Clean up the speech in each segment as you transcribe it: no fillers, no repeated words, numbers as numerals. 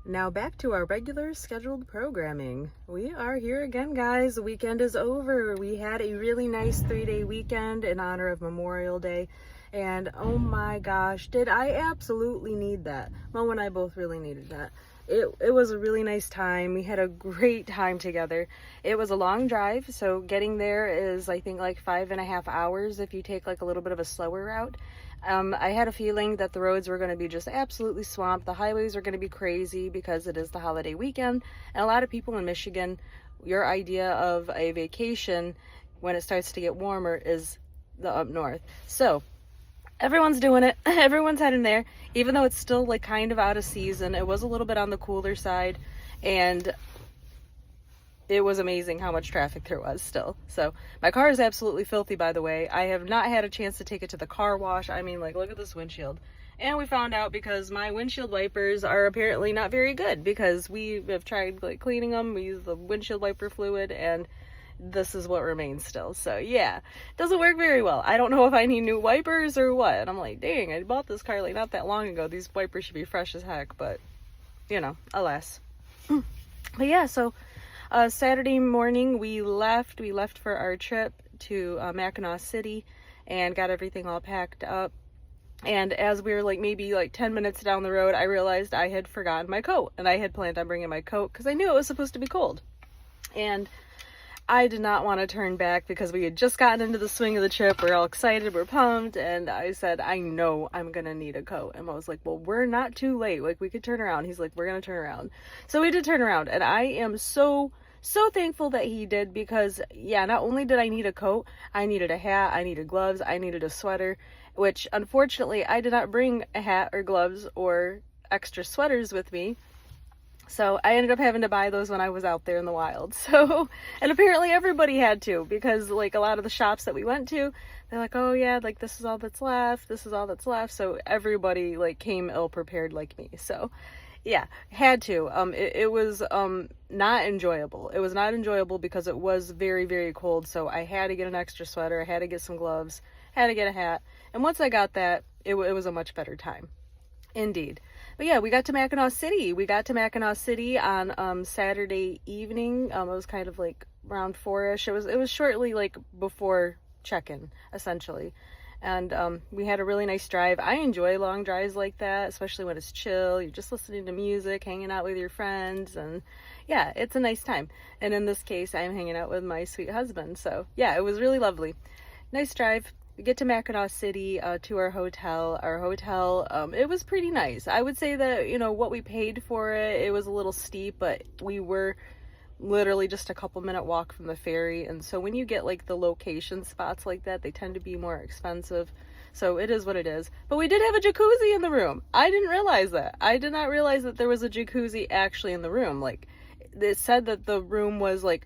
Now back to our regular scheduled programming. We are here again, guys. The weekend is over. We had a really nice 3-day weekend in honor of Memorial Day. And oh my gosh, did I absolutely need that. Mo and I both really needed that. It was a really nice time. We had a great time together. It was a long drive, so getting there is, I think, like 5.5 hours if you take like a little bit of a slower route. I had a feeling that the roads were going to be just absolutely swamped. The highways are going to be crazy because it is the holiday weekend. And a lot of people in Michigan, your idea of a vacation when it starts to get warmer is the up north. So everyone's doing it. Everyone's heading there. Even though it's still like kind of out of season, it was a little bit on the cooler side. And it was amazing how much traffic there was still. So my car is absolutely filthy, by the way. I have not had a chance to take it to the car wash. I mean, like, look at this windshield. And we found out because my windshield wipers are apparently not very good because we have tried like cleaning them. We use the windshield wiper fluid and this is what remains still. So yeah, it doesn't work very well. I don't know if I need new wipers or what. And I'm like, dang, I bought this car like not that long ago. These wipers should be fresh as heck, but you know, alas. But yeah, so Saturday morning we left for our trip to Mackinac City and got everything all packed up. And as we were like maybe like 10 minutes down the road, I realized I had forgotten my coat, and I had planned on bringing my coat because I knew it was supposed to be cold. And I did not want to turn back because we had just gotten into the swing of the trip. We're all excited, we're pumped, and I said, I know I'm gonna need a coat. And I was like, well, we're not too late, like we could turn around. He's like, we're gonna turn around. So we did turn around, and I am so thankful that he did because yeah, not only did I need a coat, I needed a hat, I needed gloves, I needed a sweater, which unfortunately I did not bring a hat or gloves or extra sweaters with me. So I ended up having to buy those when I was out there in the wild. So, and apparently everybody had to, because like a lot of the shops that we went to, they're like, oh yeah, like this is all that's left, this is all that's left. So everybody like came ill prepared like me. So yeah, had to. It was not enjoyable. It was not enjoyable because it was very, very cold. So I had to get an extra sweater, I had to get some gloves, had to get a hat. And once I got that, it was a much better time. Indeed. But yeah, we got to Mackinac City. We got to Mackinac City on Saturday evening. It was kind of like around 4-ish. It was shortly like before check-in, essentially. And we had a really nice drive. I enjoy long drives like that, especially when it's chill. You're just listening to music, hanging out with your friends, and yeah, it's a nice time. And in this case, I'm hanging out with my sweet husband. So yeah, it was really lovely. Nice drive. We get to Mackinac City, to our hotel. Our hotel, it was pretty nice. I would say that, you know, what we paid for it, it was a little steep, but we were literally just a couple minute walk from the ferry. And so when you get like the location spots like that, they tend to be more expensive. So it is what it is. But we did have a jacuzzi in the room. I didn't realize that. I did not realize that there was a jacuzzi actually in the room. Like, it said that the room was like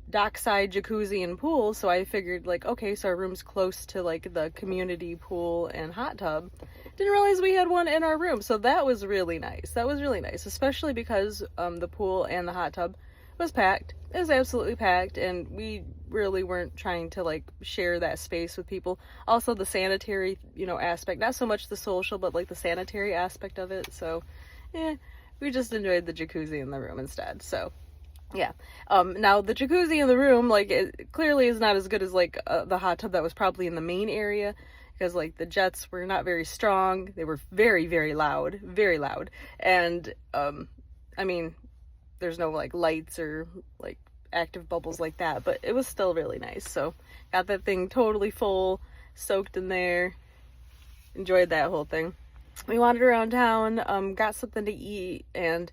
dockside jacuzzi and pool, so I figured like, okay, so our room's close to like the community pool and hot tub. Didn't realize we had one in our room, so that was really nice. That was really nice, especially because the pool and the hot tub was packed. It was absolutely packed, and we really weren't trying to like share that space with people. Also the sanitary, you know, aspect, not so much the social, but like the sanitary aspect of it. So yeah, we just enjoyed the jacuzzi in the room instead. So yeah. Now the jacuzzi in the room, like, it clearly is not as good as like the hot tub that was probably in the main area, because like the jets were not very strong. They were very, very loud, and I mean, there's no like lights or like active bubbles like that, but it was still really nice. So got that thing totally full, soaked in there, enjoyed that whole thing. We wandered around town, got something to eat, and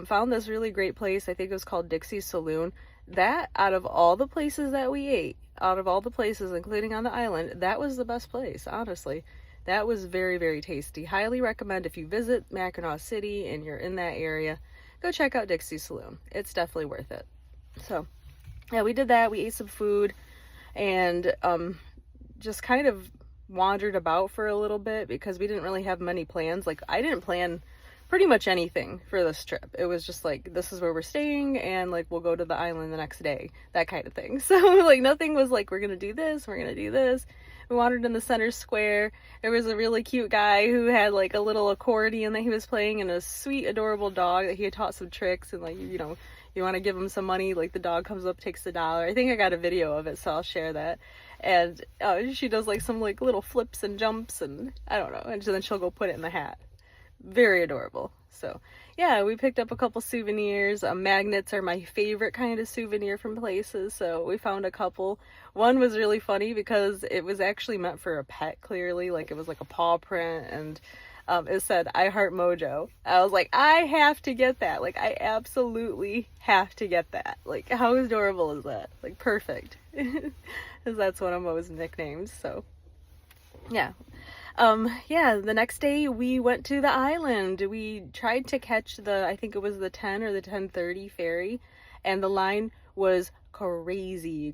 found this really great place. I think it was called Dixie's Saloon. That, out of all the places that we ate, out of all the places, including on the island, that was the best place, honestly. That was very, very tasty. Highly recommend if you visit Mackinac City and you're in that area, go check out Dixie's Saloon. It's definitely worth it. So, yeah, we did that. We ate some food and just kind of wandered about for a little bit because we didn't really have many plans. Like, I didn't plan pretty much anything for this trip. It was just like, this is where we're staying, and like we'll go to the island the next day, that kind of thing. So like nothing was like, we're gonna do this, we're gonna do this. We wandered in the center square. There was a really cute guy who had like a little accordion that he was playing, and a sweet, adorable dog that he had taught some tricks. And like, you know, you want to give him some money, like the dog comes up, takes $1. I think I got a video of it, so I'll share that. And she does like some like little flips and jumps, and I don't know, and then she'll go put it in the hat. Very adorable. So yeah, we picked up a couple souvenirs. Magnets are my favorite kind of souvenir from places, so we found a couple. One was really funny because it was actually meant for a pet, clearly, like it was like a paw print, and it said "I Heart Mojo." I was like, I have to get that. Like, I absolutely have to get that. Like, how adorable is that? Like, perfect. Because that's one of Mo's nicknames. So yeah. Yeah, the next day we went to the island. We tried to catch I think it was the 10 or the 10:30 ferry, and the line was crazy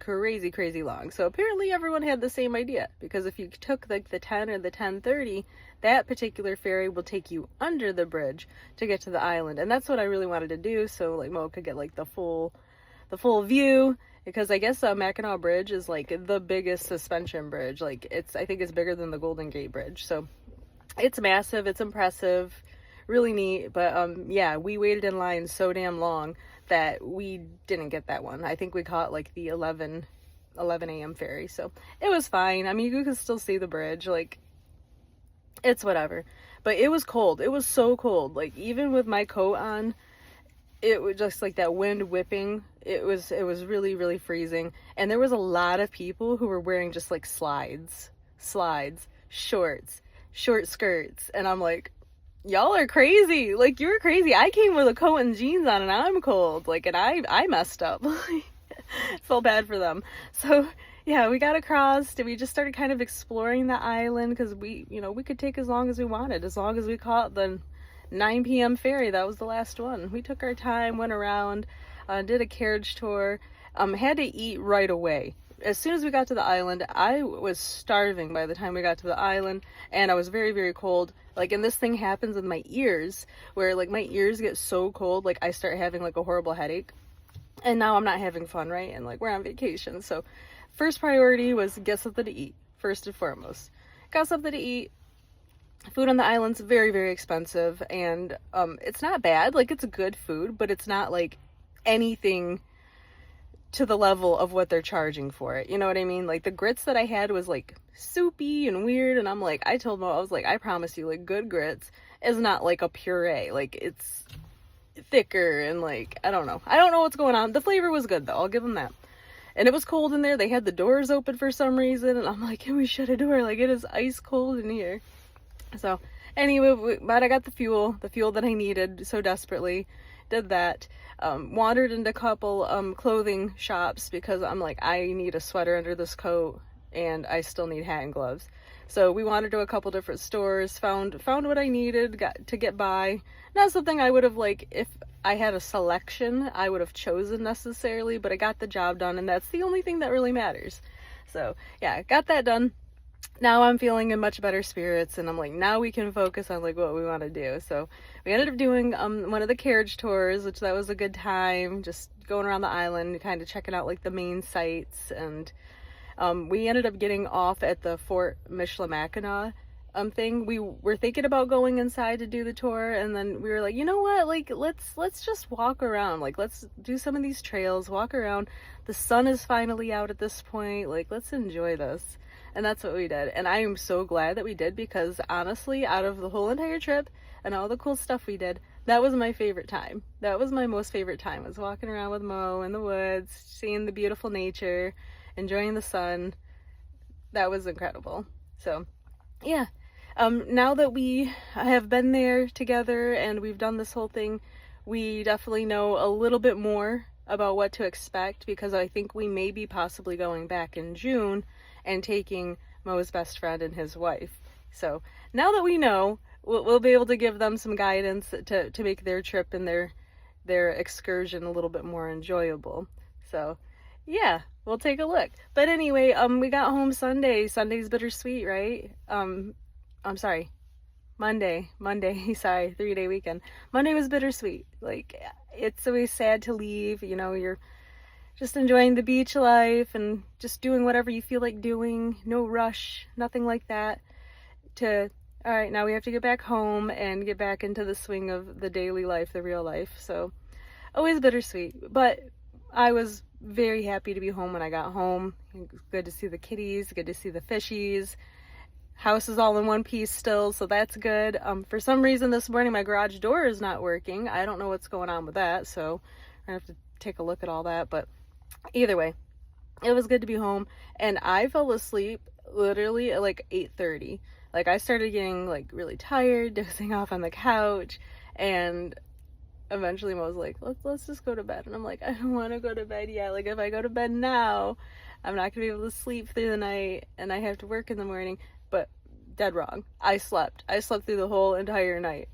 long. So apparently everyone had the same idea, because if you took like the 10 or the 10:30, that particular ferry will take you under the bridge to get to the island. And that's what I really wanted to do, so like Mo could get like the full view. Because I guess Mackinac Bridge is like the biggest suspension bridge. Like I think it's bigger than the Golden Gate Bridge. So it's massive, it's impressive, really neat. But yeah, we waited in line so damn long that we didn't get that one. I think we caught like the 11 a.m. ferry. So it was fine. I mean, you could still see the bridge. Like, it's whatever. But it was cold. It was so cold. Like, even with my coat on, it was just like that wind whipping. It was really freezing. And there was a lot of people who were wearing just like slides, shorts, short skirts. And I'm like, y'all are crazy. Like, you're crazy. I came with a coat and jeans on, and I'm cold. Like, and I messed up. Felt bad for them. So yeah, we got across, and we just started kind of exploring the island, because we could take as long as we wanted, as long as we caught the 9 p.m. ferry. That was the last one. We took our time, went around, did a carriage tour, had to eat right away. As soon as we got to the island, I was starving by the time we got to the island, and I was very cold. Like, and this thing happens with my ears, where like my ears get so cold, like I start having like a horrible headache. And now I'm not having fun, right? And like, we're on vacation. So first priority was get something to eat, first and foremost. Got something to eat. Food on the island's very expensive, and it's not bad. Like, it's good food, but it's not like anything to the level of what they're charging for it. You know what I mean? Like, the grits that I had was like soupy and weird, and I'm like, I told Mo, I was like, I promise you, like, good grits is not like a puree. Like, it's thicker, and like, I don't know what's going on. The flavor was good though, I'll give them that. And it was cold in there. They had the doors open for some reason, and I'm like, can we shut a door? Like, it is ice cold in here. So anyway, but I got the fuel that I needed so desperately. Did that. Wandered into a couple clothing shops, because I'm like, I need a sweater under this coat, and I still need hat and gloves. So we wandered to a couple different stores, found what I needed, got to get by. Not something I would have, like, if I had a selection, I would have chosen necessarily, but I got the job done, and that's the only thing that really matters. So yeah, got that done. Now I'm feeling in much better spirits, and I'm like, now we can focus on like what we want to do. So we ended up doing one of the carriage tours, which that was a good time, just going around the island, kind of checking out like the main sites. And we ended up getting off at the Fort Michilimackinac thing. We were thinking about going inside to do the tour, and then we were like, you know what, like, let's just walk around. Like, let's do some of these trails, walk around. The sun is finally out at this point. Like, let's enjoy this. And that's what we did. And I am so glad that we did, because honestly, out of the whole entire trip and all the cool stuff we did, that was my favorite time. That was my most favorite time, was walking around with Mo in the woods, seeing the beautiful nature, enjoying the sun. That was incredible. So yeah, now that we have been there together and we've done this whole thing, we definitely know a little bit more about what to expect, because I think we may be possibly going back in June and taking Mo's best friend and his wife. So now that we know, we'll be able to give them some guidance to make their trip and their excursion a little bit more enjoyable. So yeah, we'll take a look. But anyway, we got home Sunday. Sunday's bittersweet, right? I'm sorry, Monday, sorry, 3-day weekend. Monday was bittersweet. Like, it's always sad to leave, you know, just enjoying the beach life and just doing whatever you feel like doing. No rush, nothing like that. To, all right, now we have to get back home and get back into the swing of the daily life, the real life. So always bittersweet, but I was very happy to be home when I got home. Good to see the kitties, good to see the fishies. House is all in one piece still, so that's good. For some reason this morning my garage door is not working. I don't know what's going on with that, so I have to take a look at all that, but either way, it was good to be home. And I fell asleep literally at like 8:30. Like, I started getting like really tired, dozing off on the couch, and eventually I was like, let's just go to bed. And I'm like, I don't want to go to bed yet. Like, if I go to bed now, I'm not gonna be able to sleep through the night and I have to work in the morning. But dead wrong. I slept through the whole entire night.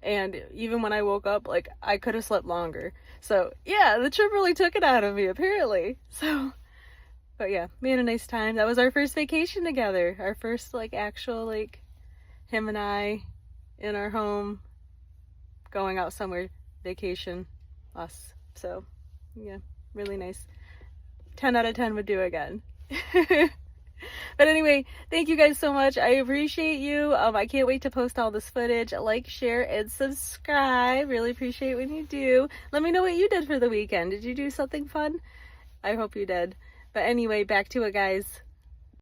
And even when I woke up, like, I could have slept longer. So yeah, the trip really took it out of me, apparently. So, but yeah, we had a nice time. That was our first vacation together. Our first, like, actual, like, him and I in our home, going out somewhere, vacation, us. So yeah, really nice. 10 out of 10 would do again. But anyway, thank you guys so much. I appreciate you. I can't wait to post all this footage. Like, share, and subscribe. Really appreciate when you do. Let me know what you did for the weekend. Did you do something fun? I hope you did. But anyway, back to it, guys.